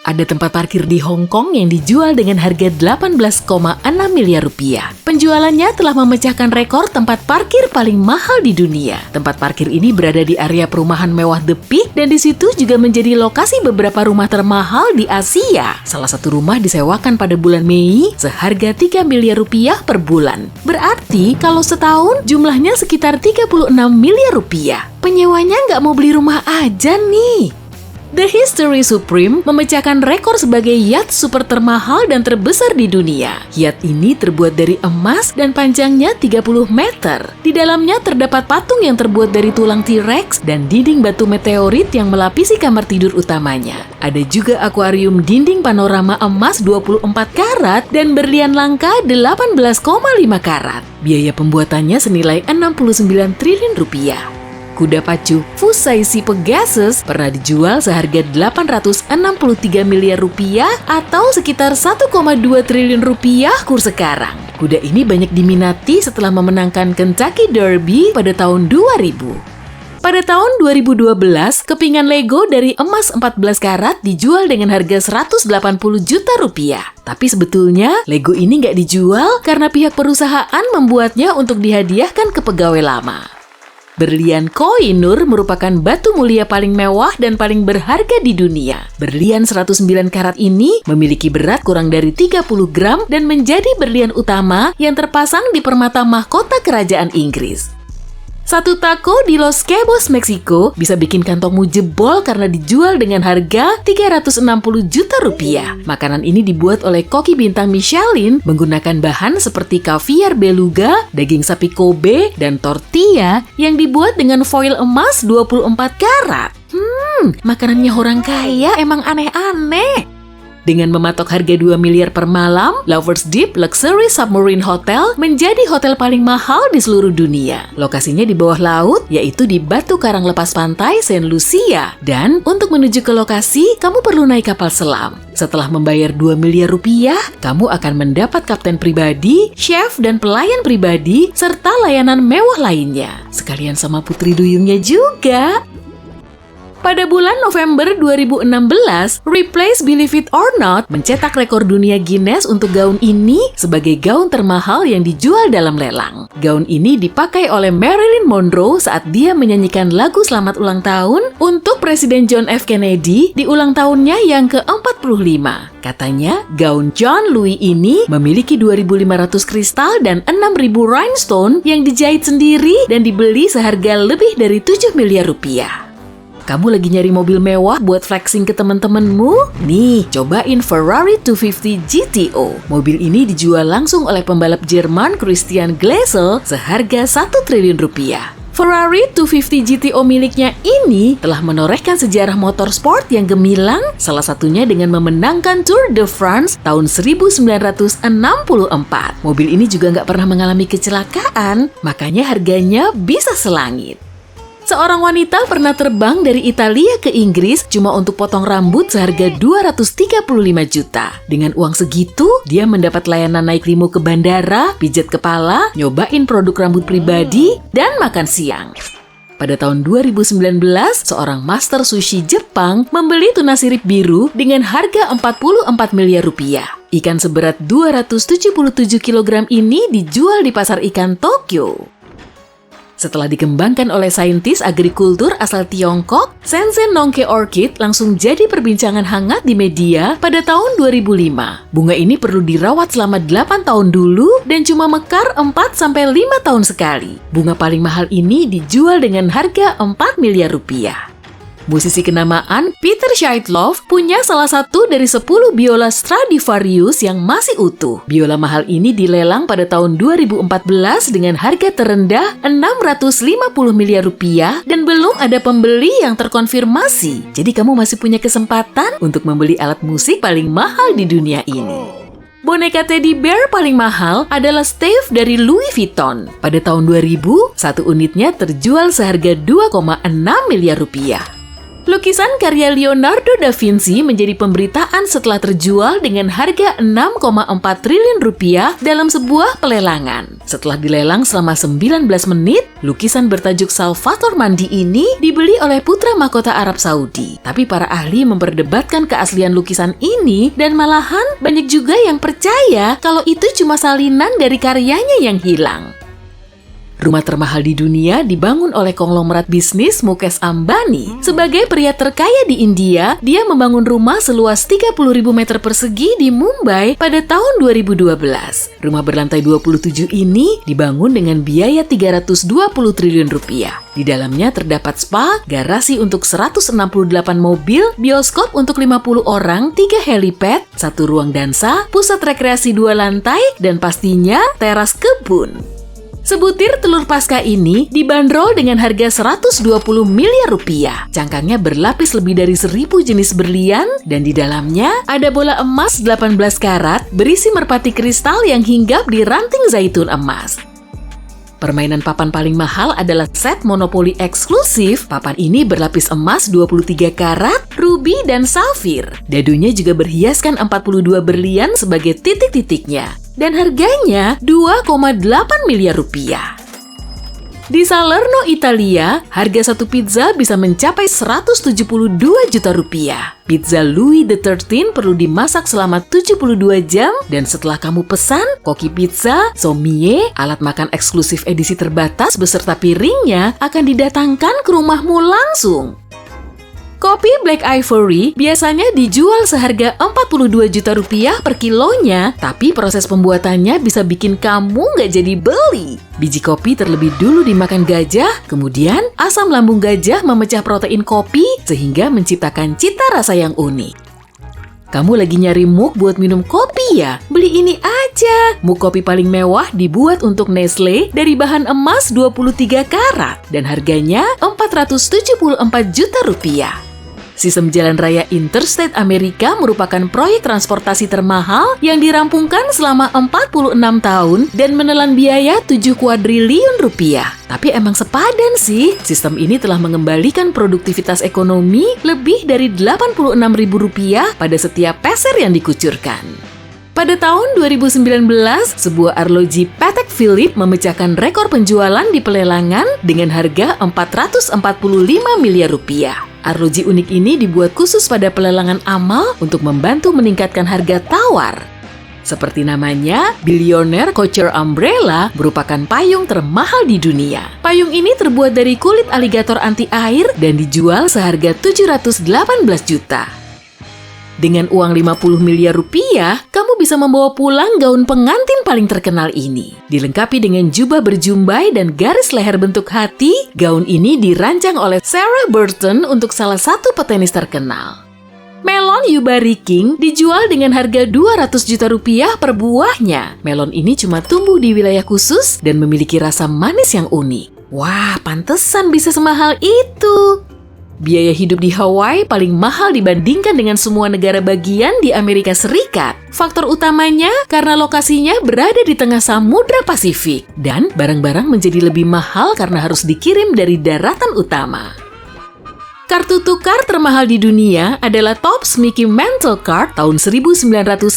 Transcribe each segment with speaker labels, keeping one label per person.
Speaker 1: Ada tempat parkir di Hong Kong yang dijual dengan harga 18,6 miliar rupiah. Penjualannya telah memecahkan rekor tempat parkir paling mahal di dunia. Tempat parkir ini berada di area perumahan mewah The Peak dan di situ juga menjadi lokasi beberapa rumah termahal di Asia. Salah satu rumah disewakan pada bulan Mei seharga 3 miliar rupiah per bulan. Berarti kalau setahun jumlahnya sekitar 36 miliar rupiah. Penyewanya nggak mau beli rumah aja nih. The History Supreme memecahkan rekor sebagai yacht super termahal dan terbesar di dunia. Yacht ini terbuat dari emas dan panjangnya 30 meter. Di dalamnya terdapat patung yang terbuat dari tulang T-Rex dan dinding batu meteorit yang melapisi kamar tidur utamanya. Ada juga akuarium dinding panorama emas 24 karat dan berlian langka 18,5 karat. Biaya pembuatannya senilai 69 triliun rupiah. Kuda pacu Fusaisi Pegasus pernah dijual seharga 863 miliar rupiah atau sekitar 1,2 triliun rupiah kurs sekarang. Kuda ini banyak diminati setelah memenangkan Kentucky Derby pada tahun 2000. Pada tahun 2012, kepingan Lego dari emas 14 karat dijual dengan harga 180 juta rupiah. Tapi sebetulnya Lego ini nggak dijual karena pihak perusahaan membuatnya untuk dihadiahkan ke pegawai lama. Berlian Koh-i-Noor merupakan batu mulia paling mewah dan paling berharga di dunia. Berlian 109 karat ini memiliki berat kurang dari 30 gram dan menjadi berlian utama yang terpasang di permata mahkota kerajaan Inggris. Satu taco di Los Cabos, Meksiko bisa bikin kantongmu jebol karena dijual dengan harga 360 juta rupiah. Makanan ini dibuat oleh koki bintang Michelin menggunakan bahan seperti kaviar beluga, daging sapi Kobe, dan tortilla yang dibuat dengan foil emas 24 karat. Makanannya orang kaya emang aneh-aneh. Dengan mematok harga 2 miliar per malam, Lovers Deep Luxury Submarine Hotel menjadi hotel paling mahal di seluruh dunia. Lokasinya di bawah laut, yaitu di Batu Karang Lepas Pantai Saint Lucia. Dan untuk menuju ke lokasi, kamu perlu naik kapal selam. Setelah membayar 2 miliar rupiah, kamu akan mendapat kapten pribadi, chef, dan pelayan pribadi, serta layanan mewah lainnya. Sekalian sama putri duyungnya juga. Pada bulan November 2016, Replace Believe It or Not mencetak rekor dunia Guinness untuk gaun ini sebagai gaun termahal yang dijual dalam lelang. Gaun ini dipakai oleh Marilyn Monroe saat dia menyanyikan lagu selamat ulang tahun untuk Presiden John F. Kennedy di ulang tahunnya yang ke-45. Katanya, gaun John Louis ini memiliki 2.500 kristal dan 6.000 rhinestone yang dijahit sendiri dan dibeli seharga lebih dari 7 miliar rupiah. Kamu lagi nyari mobil mewah buat flexing ke teman-temanmu? Nih, cobain Ferrari 250 GTO. Mobil ini dijual langsung oleh pembalap Jerman Christian Gleisel seharga 1 triliun rupiah. Ferrari 250 GTO miliknya ini telah menorehkan sejarah motorsport yang gemilang, salah satunya dengan memenangkan Tour de France tahun 1964. Mobil ini juga nggak pernah mengalami kecelakaan, makanya harganya bisa selangit. Seorang wanita pernah terbang dari Italia ke Inggris cuma untuk potong rambut seharga 235 juta. Dengan uang segitu, dia mendapat layanan naik limo ke bandara, pijat kepala, nyobain produk rambut pribadi, dan makan siang. Pada tahun 2019, seorang master sushi Jepang membeli tuna sirip biru dengan harga 44 miliar rupiah. Ikan seberat 277 kg ini dijual di pasar ikan Tokyo. Setelah dikembangkan oleh saintis agrikultur asal Tiongkok, Shenzhen Nongke Orchid langsung jadi perbincangan hangat di media pada tahun 2005. Bunga ini perlu dirawat selama 8 tahun dulu dan cuma mekar 4-5 tahun sekali. Bunga paling mahal ini dijual dengan harga 4 miliar rupiah. Musisi kenamaan Peter Schietloff punya salah satu dari 10 biola Stradivarius yang masih utuh. Biola mahal ini dilelang pada tahun 2014 dengan harga terendah 650 miliar rupiah dan belum ada pembeli yang terkonfirmasi. Jadi kamu masih punya kesempatan untuk membeli alat musik paling mahal di dunia ini. Boneka teddy bear paling mahal adalah Steve dari Louis Vuitton. Pada tahun 2000, satu unitnya terjual seharga 2,6 miliar rupiah. Lukisan karya Leonardo da Vinci menjadi pemberitaan setelah terjual dengan harga 6,4 triliun rupiah dalam sebuah pelelangan. Setelah dilelang selama 19 menit, lukisan bertajuk Salvator Mandi ini dibeli oleh putra mahkota Arab Saudi. Tapi para ahli memperdebatkan keaslian lukisan ini dan malahan banyak juga yang percaya kalau itu cuma salinan dari karyanya yang hilang. Rumah termahal di dunia dibangun oleh konglomerat bisnis Mukesh Ambani. Sebagai pria terkaya di India, dia membangun rumah seluas 30.000 meter persegi di Mumbai pada tahun 2012. Rumah berlantai 27 ini dibangun dengan biaya 320 triliun rupiah. Di dalamnya terdapat spa, garasi untuk 168 mobil, bioskop untuk 50 orang, 3 helipad, 1 ruang dansa, pusat rekreasi 2 lantai, dan pastinya teras kebun. Sebutir telur Paskah ini dibanderol dengan harga 120 miliar rupiah. Cangkangnya berlapis lebih dari 1.000 jenis berlian dan di dalamnya ada bola emas 18 karat berisi merpati kristal yang hinggap di ranting zaitun emas. Permainan papan paling mahal adalah set monopoli eksklusif. Papan ini berlapis emas 23 karat, ruby, dan safir. Dadunya juga berhiaskan 42 berlian sebagai titik-titiknya. Dan harganya 2,8 miliar rupiah. Di Salerno, Italia, harga satu pizza bisa mencapai 172 juta rupiah. Pizza Louis XIII perlu dimasak selama 72 jam dan setelah kamu pesan, koki pizza, sommelier, alat makan eksklusif edisi terbatas beserta piringnya akan didatangkan ke rumahmu langsung. Kopi Black Ivory biasanya dijual seharga 42 juta rupiah per kilonya, tapi proses pembuatannya bisa bikin kamu nggak jadi beli. Biji kopi terlebih dulu dimakan gajah, kemudian asam lambung gajah memecah protein kopi sehingga menciptakan cita rasa yang unik. Kamu lagi nyari mug buat minum kopi ya? Beli ini aja. Mug kopi paling mewah dibuat untuk Nestle dari bahan emas 23 karat dan harganya 474 juta rupiah. Sistem Jalan Raya Interstate Amerika merupakan proyek transportasi termahal yang dirampungkan selama 46 tahun dan menelan biaya 7 kuadriliun rupiah. Tapi emang sepadan sih, sistem ini telah mengembalikan produktivitas ekonomi lebih dari 86.000 rupiah pada setiap peser yang dikucurkan. Pada tahun 2019, sebuah arloji Patek Philippe memecahkan rekor penjualan di pelelangan dengan harga 445 miliar rupiah. Arloji unik ini dibuat khusus pada pelelangan amal untuk membantu meningkatkan harga tawar. Seperti namanya, Billionaire Couture Umbrella merupakan payung termahal di dunia. Payung ini terbuat dari kulit aligator anti air dan dijual seharga 718 juta. Dengan uang 50 miliar rupiah, kamu bisa membawa pulang gaun pengantin paling terkenal ini. Dilengkapi dengan jubah berjumbai dan garis leher bentuk hati, gaun ini dirancang oleh Sarah Burton untuk salah satu petenis terkenal. Melon Yubari King dijual dengan harga 200 juta rupiah per buahnya. Melon ini cuma tumbuh di wilayah khusus dan memiliki rasa manis yang unik. Wah, pantesan bisa semahal itu. Biaya hidup di Hawaii paling mahal dibandingkan dengan semua negara bagian di Amerika Serikat. Faktor utamanya karena lokasinya berada di tengah Samudra Pasifik dan barang-barang menjadi lebih mahal karena harus dikirim dari daratan utama. Kartu tukar termahal di dunia adalah Topps Mickey Mantle Card tahun 1952.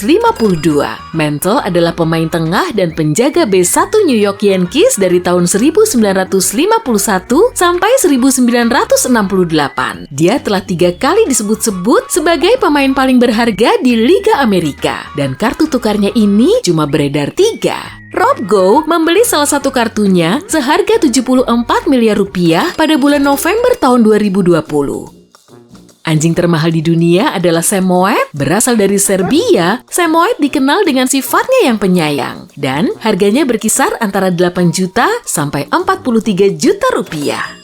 Speaker 1: Mantle adalah pemain tengah dan penjaga B1 New York Yankees dari tahun 1951 sampai 1968. Dia telah 3 kali disebut-sebut sebagai pemain paling berharga di Liga Amerika. Dan kartu tukarnya ini cuma beredar 3. Rob Go membeli salah satu kartunya seharga 74 miliar rupiah pada bulan November tahun 2020. Anjing termahal di dunia adalah Samoyed, berasal dari Serbia. Samoyed dikenal dengan sifatnya yang penyayang dan harganya berkisar antara 8 juta sampai 43 juta rupiah.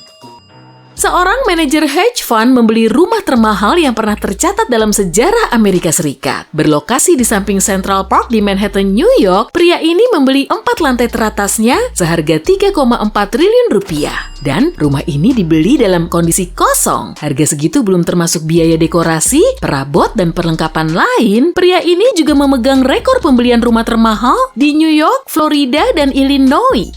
Speaker 1: Seorang manajer hedge fund membeli rumah termahal yang pernah tercatat dalam sejarah Amerika Serikat. Berlokasi di samping Central Park di Manhattan, New York, pria ini membeli 4 lantai teratasnya seharga 3,4 triliun rupiah. Dan rumah ini dibeli dalam kondisi kosong. Harga segitu belum termasuk biaya dekorasi, perabot, dan perlengkapan lain. Pria ini juga memegang rekor pembelian rumah termahal di New York, Florida, dan Illinois.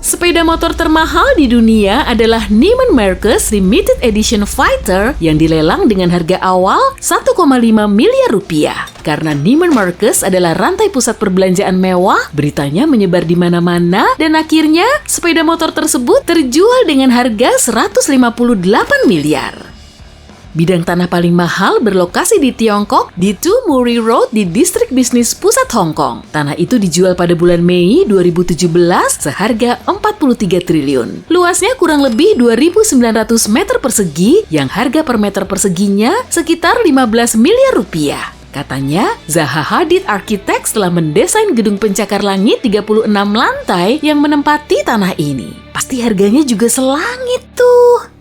Speaker 1: Sepeda motor termahal di dunia adalah Neiman Marcus Limited Edition Fighter yang dilelang dengan harga awal 1,5 miliar rupiah. Karena Neiman Marcus adalah rantai pusat perbelanjaan mewah, beritanya menyebar di mana-mana dan akhirnya sepeda motor tersebut terjual dengan harga 158 miliar. Bidang tanah paling mahal berlokasi di Tiongkok di Tu Muri Road di distrik bisnis pusat Hong Kong. Tanah itu dijual pada bulan Mei 2017 seharga 43 triliun. Luasnya kurang lebih 2.900 meter persegi yang harga per meter perseginya sekitar 15 miliar rupiah. Katanya, Zaha Hadid Architects telah mendesain gedung pencakar langit 36 lantai yang menempati tanah ini. Pasti harganya juga selangit tuh.